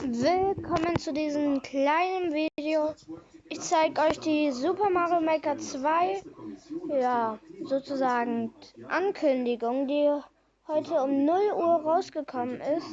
Willkommen zu diesem kleinen Video. Ich zeige euch die Super Mario Maker 2, ja, sozusagen Ankündigung, die heute um 0 Uhr rausgekommen ist.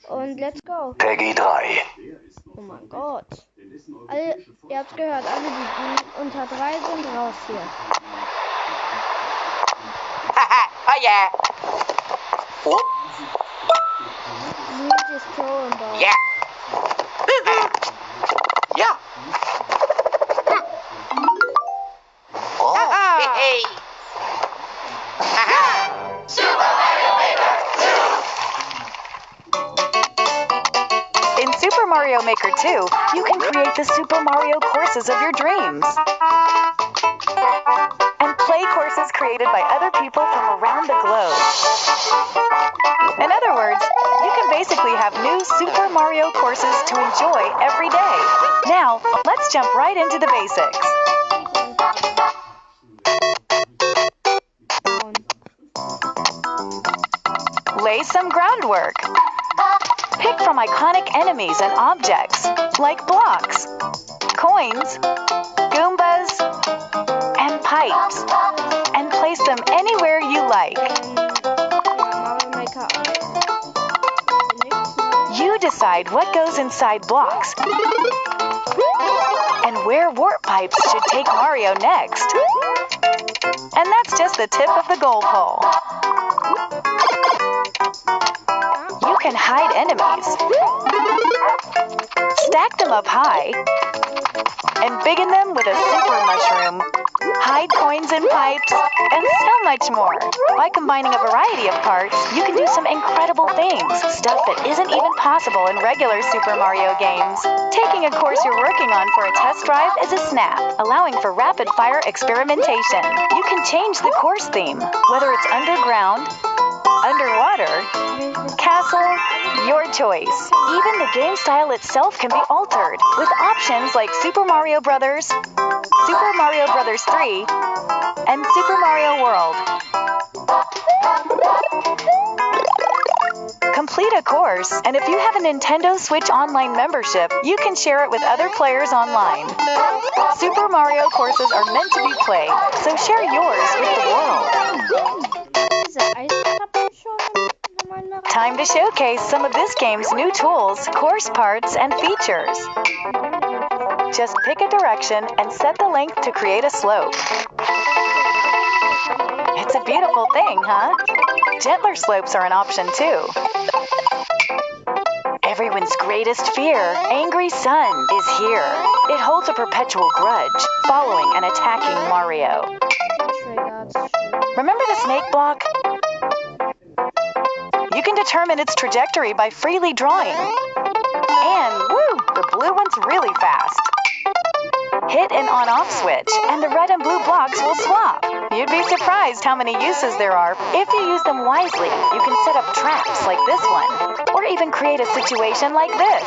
Und let's go. Peggy 3. Oh mein Gott. Ihr habt gehört, alle, die unter 3 sind, raus hier. Oh yeah. Whoop. Luigi's Pro im Bau. Yeah. Yeah. Oh. Hey. In Super Mario Maker 2, you can create the Super Mario courses of your dreams. And play courses created by other people from around the globe. In other words, you can basically have new Super Mario courses to enjoy every day. Now, let's jump right into the basics. Lay some groundwork. Pick from iconic enemies and objects, like blocks, coins, Goombas, and pipes, and place them anywhere you like. You decide what goes inside blocks and where warp pipes should take Mario next. And that's just the tip of the goal pole. You can hide enemies, stack them up high, and biggin them with a super mushroom, hide coins in pipes, and so much more. By combining a variety of parts, you can do some incredible things, stuff that isn't even possible in regular Super Mario games. Taking a course you're working on for a test drive is a snap, allowing for rapid-fire experimentation. You can change the course theme, whether it's underground, underwater, castle, your choice. Even the game style itself can be altered, with options like Super Mario Brothers, Super Mario Brothers 3, and Super Mario World. Complete a course, and if you have a Nintendo Switch Online membership, you can share it with other players online. Super Mario courses are meant to be played, so share yours with the world. Time to showcase some of this game's new tools, course parts, and features. Just pick a direction and set the length to create a slope. It's a beautiful thing, huh? Gentler slopes are an option too. Everyone's greatest fear, Angry Sun, is here. It holds a perpetual grudge, following and attacking Mario. Remember the snake block? You can determine its trajectory by freely drawing. And, woo, the blue one's really fast. Hit an on-off switch, and the red and blue blocks will swap. You'd be surprised how many uses there are. If you use them wisely, you can set up traps like this one, or even create a situation like this.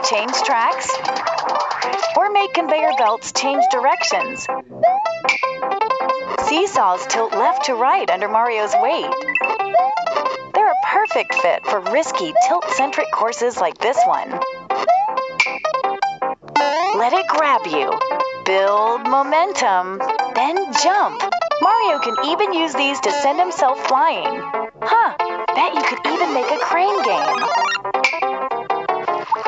Change tracks, or make conveyor belts change directions. Seesaws tilt left to right under Mario's weight. They're a perfect fit for risky, tilt-centric courses like this one. Let it grab you. Build momentum, then jump. Mario can even use these to send himself flying. Bet you could even make a crane game.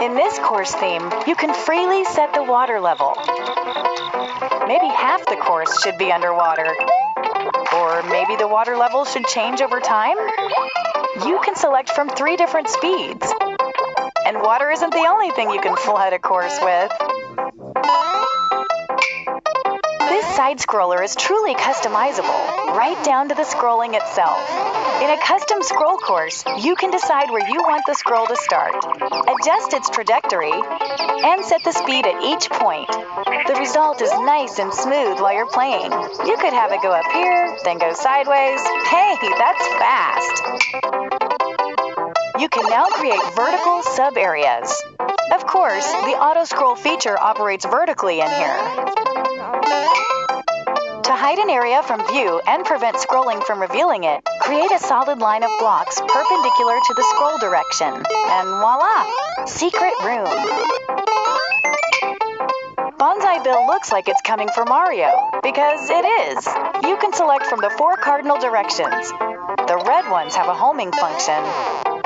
In this course theme, you can freely set the water level. Maybe half the course should be underwater. Or maybe the water level should change over time? You can select from 3 different speeds. And water isn't the only thing you can flood a course with. This side-scroller is truly customizable, right down to the scrolling itself. In a custom scroll course, you can decide where you want the scroll to start, adjust its trajectory, and set the speed at each point. The result is nice and smooth while you're playing. You could have it go up here, then go sideways. Hey, that's fast! You can now create vertical sub-areas. Of course, the auto-scroll feature operates vertically in here. To hide an area from view and prevent scrolling from revealing it, Create a solid line of blocks perpendicular to the scroll direction. And voila! Secret room. Bonsai Bill looks like it's coming for Mario, because it is. You can select from the 4 cardinal directions. The red ones have a homing function.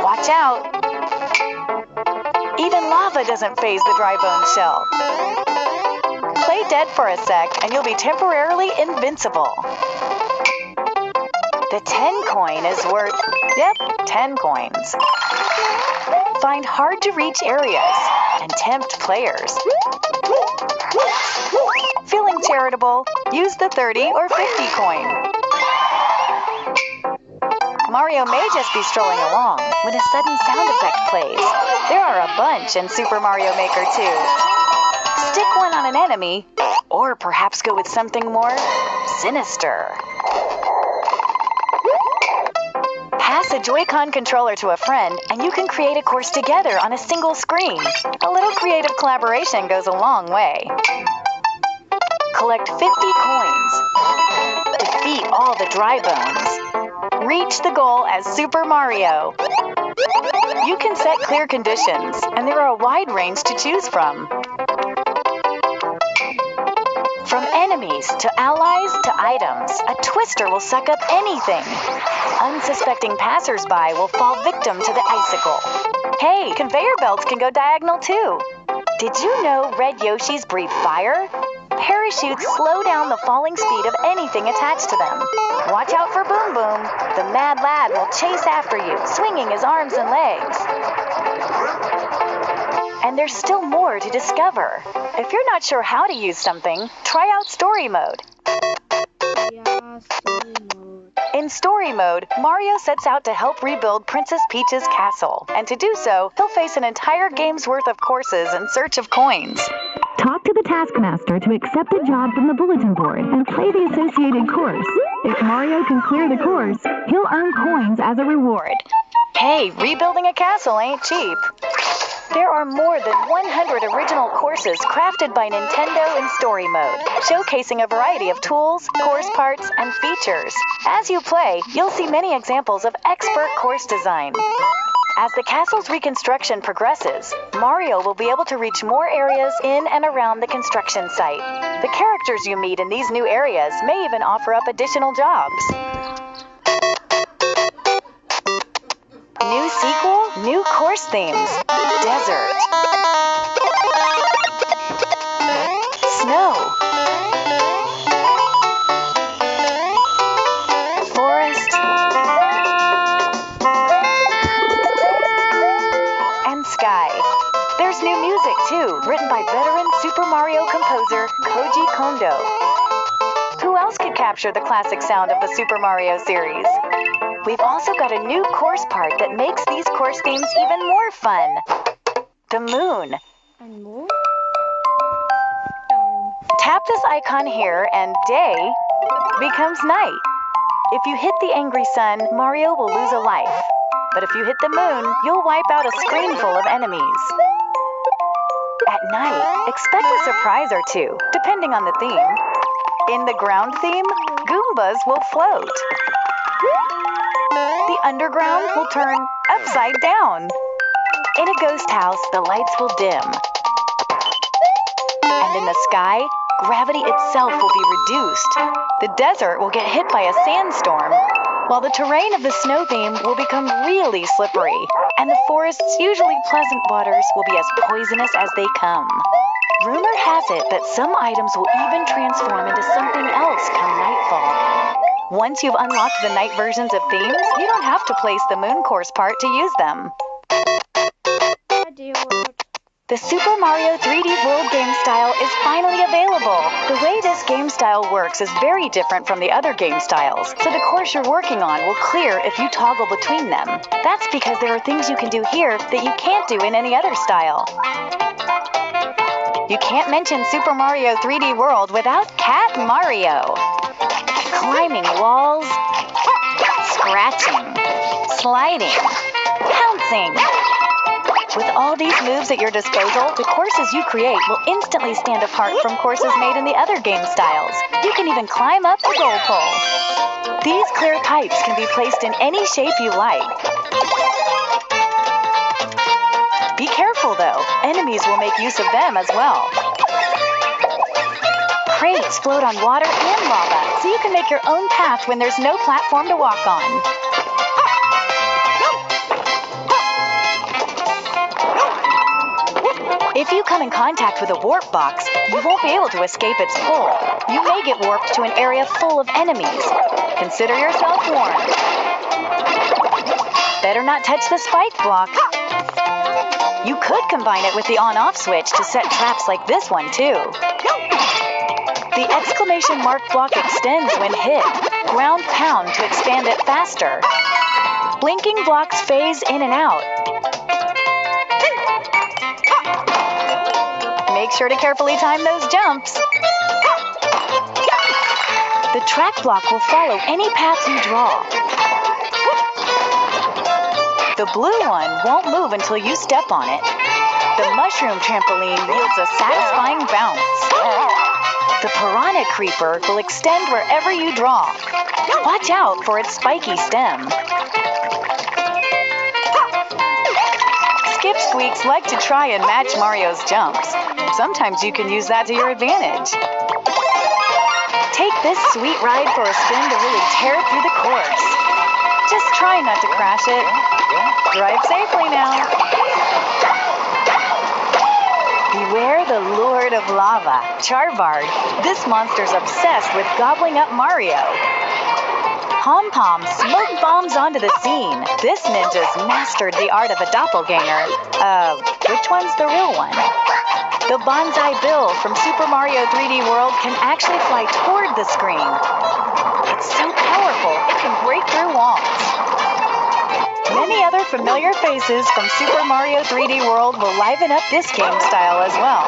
Watch out! Even lava doesn't faze the dry bone shell. Play dead for a sec, and you'll be temporarily invincible. The 10 coin is worth, 10 coins. Find hard-to-reach areas and tempt players. Feeling charitable? Use the 30 or 50 coin. Mario may just be strolling along when a sudden sound effect plays. There are a bunch in Super Mario Maker 2. Stick one on an enemy, or perhaps go with something more sinister. Pass a Joy-Con controller to a friend, and you can create a course together on a single screen. A little creative collaboration goes a long way. Collect 50 coins. Defeat all the dry bones. Reach the goal as Super Mario. You can set clear conditions, and there are a wide range to choose from. From enemies to allies to items, a twister will suck up anything. Unsuspecting passersby will fall victim to the icicle. Hey, conveyor belts can go diagonal too. Did you know red Yoshis breathe fire? Parachutes slow down the falling speed of anything attached to them. Watch out for Boom Boom. The mad lad will chase after you, swinging his arms and legs. And there's still more to discover. If you're not sure how to use something, try out Story Mode. Yeah, story mode. In Story Mode, Mario sets out to help rebuild Princess Peach's castle. And to do so, he'll face an entire game's worth of courses in search of coins. Talk to the Taskmaster to accept a job from the bulletin board and play the associated course. If Mario can clear the course, he'll earn coins as a reward. Hey, rebuilding a castle ain't cheap. There are more than 100 original courses crafted by Nintendo in Story Mode, showcasing a variety of tools, course parts, and features. As you play, you'll see many examples of expert course design. As the castle's reconstruction progresses, Mario will be able to reach more areas in and around the construction site. The characters you meet in these new areas may even offer up additional jobs. New sequel, new course themes. Desert. Snow. Forest. And sky. There's new music too, written by veteran Super Mario composer Koji Kondo. Who else could capture the classic sound of the Super Mario series? We've also got a new course part that makes these course themes even more fun. The moon. And more? Tap this icon here and day becomes night. If you hit the angry sun, Mario will lose a life. But if you hit the moon, you'll wipe out a screen full of enemies. At night, expect a surprise or two, depending on the theme. In the ground theme, Goombas will float. The underground will turn upside down. In a ghost house, the lights will dim. And in the sky, gravity itself will be reduced. The desert will get hit by a sandstorm, while the terrain of the snow theme will become really slippery. And the forest's usually pleasant waters will be as poisonous as they come. Rumor has it that some items will even transform into something else come nightfall. Once you've unlocked the night versions of themes, you don't have to place the moon course part to use them. The Super Mario 3D World game style is finally available. The way this game style works is very different from the other game styles, so the course you're working on will clear if you toggle between them. That's because there are things you can do here that you can't do in any other style. You can't mention Super Mario 3D World without Cat Mario. Climbing walls, scratching, sliding, pouncing, With all these moves at your disposal, the courses you create will instantly stand apart from courses made in the other game styles. You can even climb up the goal pole. These clear pipes can be placed in any shape you like. Be careful though, enemies will make use of them as well. Crates float on water and lava, so you can make your own path when there's no platform to walk on. If you come in contact with a warp box, you won't be able to escape its pull. You may get warped to an area full of enemies. Consider yourself warned. Better not touch the spike block. You could combine it with the on-off switch to set traps like this one too. The exclamation mark block extends when hit. Ground pound to expand it faster. Blinking blocks phase in and out. Make sure to carefully time those jumps. The track block will follow any path you draw. The blue one won't move until you step on it. The mushroom trampoline yields a satisfying bounce. The piranha creeper will extend wherever you draw. Watch out for its spiky stem. Skip Squeaks like to try and match Mario's jumps. Sometimes you can use that to your advantage. Take this sweet ride for a spin to really tear through the course. Just try not to crash it. Drive safely now. Beware the Lord of Lava, Charbard. This monster's obsessed with gobbling up Mario. Pom Pom smoke bombs onto the scene. This ninja's mastered the art of a doppelganger. Which one's the real one? The Bonsai Bill from Super Mario 3D World can actually fly toward the screen. It's so powerful, it can break through walls. Many other familiar faces from Super Mario 3D World will liven up this game style as well.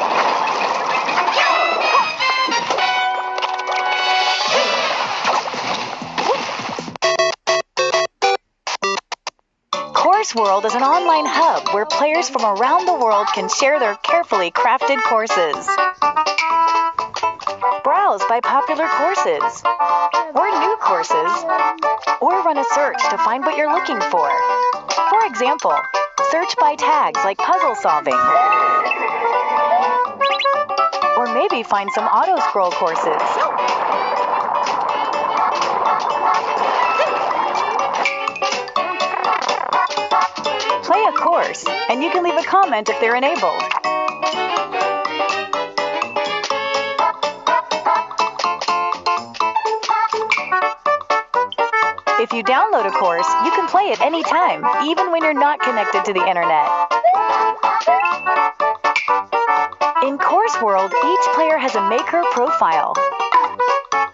Course World is an online hub where players from around the world can share their carefully crafted courses. Browse by popular courses, or new courses, or run a search to find what you're looking for. For example, search by tags like puzzle solving. Or maybe find some auto-scroll courses. Play a course, and you can leave a comment if they're enabled. If you download a course, you can play it anytime, even when you're not connected to the internet. In Course World, each player has a maker profile.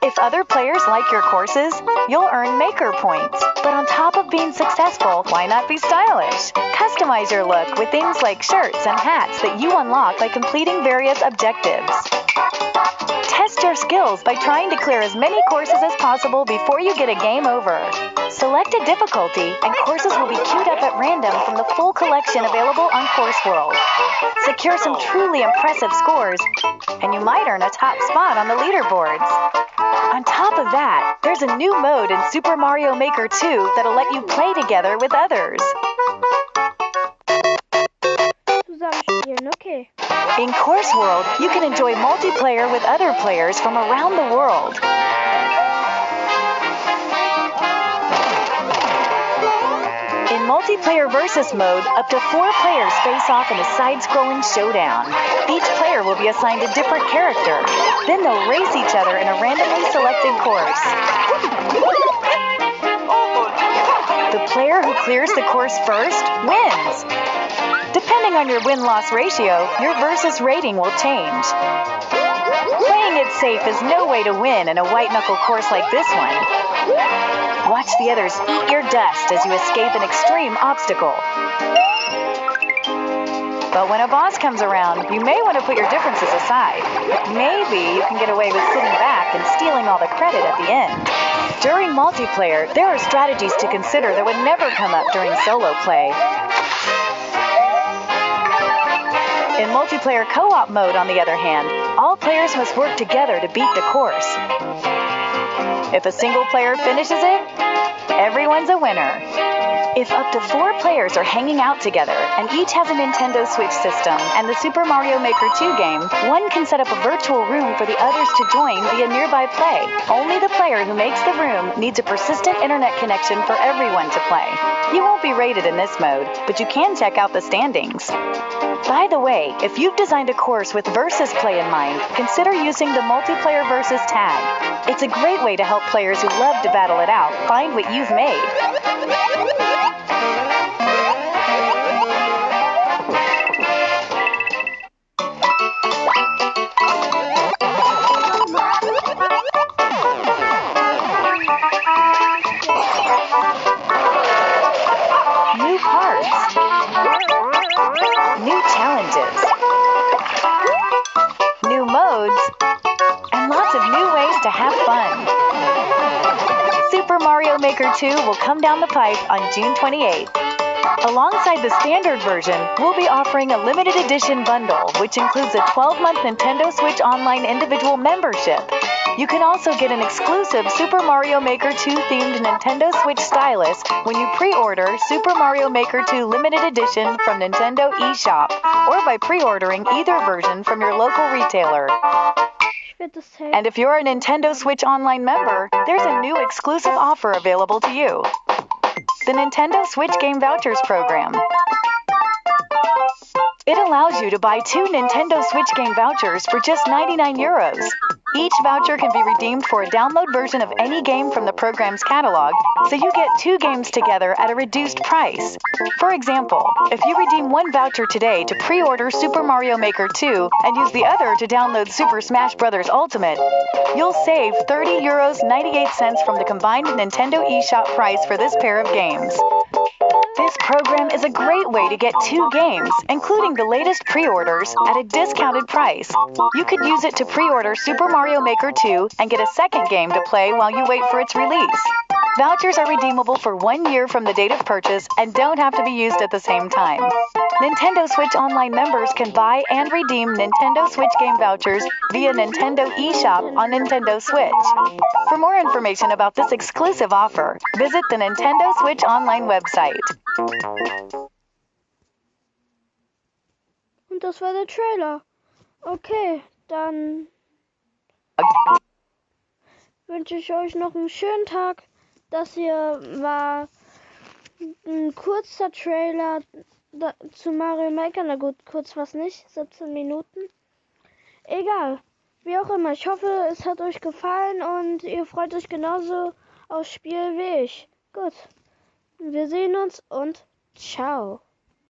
If other players like your courses, you'll earn maker points. But on top of being successful, why not be stylish? Customize your look with things like shirts and hats that you unlock by completing various objectives. Test your skills by trying to clear as many courses as possible before you get a game over. Select a difficulty, and courses will be queued up at random from the full collection available on Course World. Secure some truly impressive scores, and you might earn a top spot on the leaderboards. On top of that, there's a new mode in Super Mario Maker 2 that'll let you play together with others. Okay. In Course World, you can enjoy multiplayer with other players from around the world. In multiplayer versus mode, up to 4 players face off in a side-scrolling showdown. Each player will be assigned a different character. Then they'll race each other in a randomly selected course. The player who clears the course first wins. Depending on your win-loss ratio, your versus rating will change. Playing it safe is no way to win in a white-knuckle course like this one. Watch the others eat your dust as you escape an extreme obstacle. But when a boss comes around, you may want to put your differences aside. Maybe you can get away with sitting back and stealing all the credit at the end. During multiplayer, there are strategies to consider that would never come up during solo play. In multiplayer co-op mode, on the other hand, all players must work together to beat the course. If a single player finishes it, everyone's a winner. If up to 4 players are hanging out together and each has a Nintendo Switch system and the Super Mario Maker 2 game, one can set up a virtual room for the others to join via nearby play. Only the player who makes the room needs a persistent internet connection for everyone to play. You won't be rated in this mode, but you can check out the standings. By the way, if you've designed a course with versus play in mind, consider using the multiplayer versus tag. It's a great way to help players who love to battle it out find what you've made. New parts. New challenges. New modes. And lots of new ways to have fun. Super Mario Maker 2 will come down the pipe on June 28th. Alongside the standard version, we'll be offering a limited edition bundle, which includes a 12-month Nintendo Switch Online individual membership. You can also get an exclusive Super Mario Maker 2 themed Nintendo Switch stylus when you pre-order Super Mario Maker 2 Limited Edition from Nintendo eShop, or by pre-ordering either version from your local retailer. And if you're a Nintendo Switch Online member, there's a new exclusive offer available to you. The Nintendo Switch Game Vouchers program. It allows you to buy 2 Nintendo Switch Game vouchers for just 99 euros. Each voucher can be redeemed for a download version of any game from the program's catalog, so you get 2 games together at a reduced price. For example, if you redeem one voucher today to pre-order Super Mario Maker 2 and use the other to download Super Smash Bros. Ultimate, you'll save 30 euros 98 cents from the combined Nintendo eShop price for this pair of games. This program is a great way to get 2 games, including the latest pre-orders, at a discounted price. You could use it to pre-order Super Mario Maker 2 and get a second game to play while you wait for its release. Vouchers are redeemable for 1 year from the date of purchase and don't have to be used at the same time. Nintendo Switch Online members can buy and redeem Nintendo Switch Game vouchers via Nintendo eShop on Nintendo Switch. For more information about this exclusive offer, visit the Nintendo Switch Online website. Und das war der Trailer. Okay, dann wünsche ich euch noch einen schönen Tag. Das hier war ein kurzer Trailer zu Mario Maker. Na gut, kurz was nicht, 17 Minuten. Egal, wie auch immer. Ich hoffe, es hat euch gefallen und ihr freut euch genauso aufs Spiel wie ich. Gut, wir sehen uns und ciao.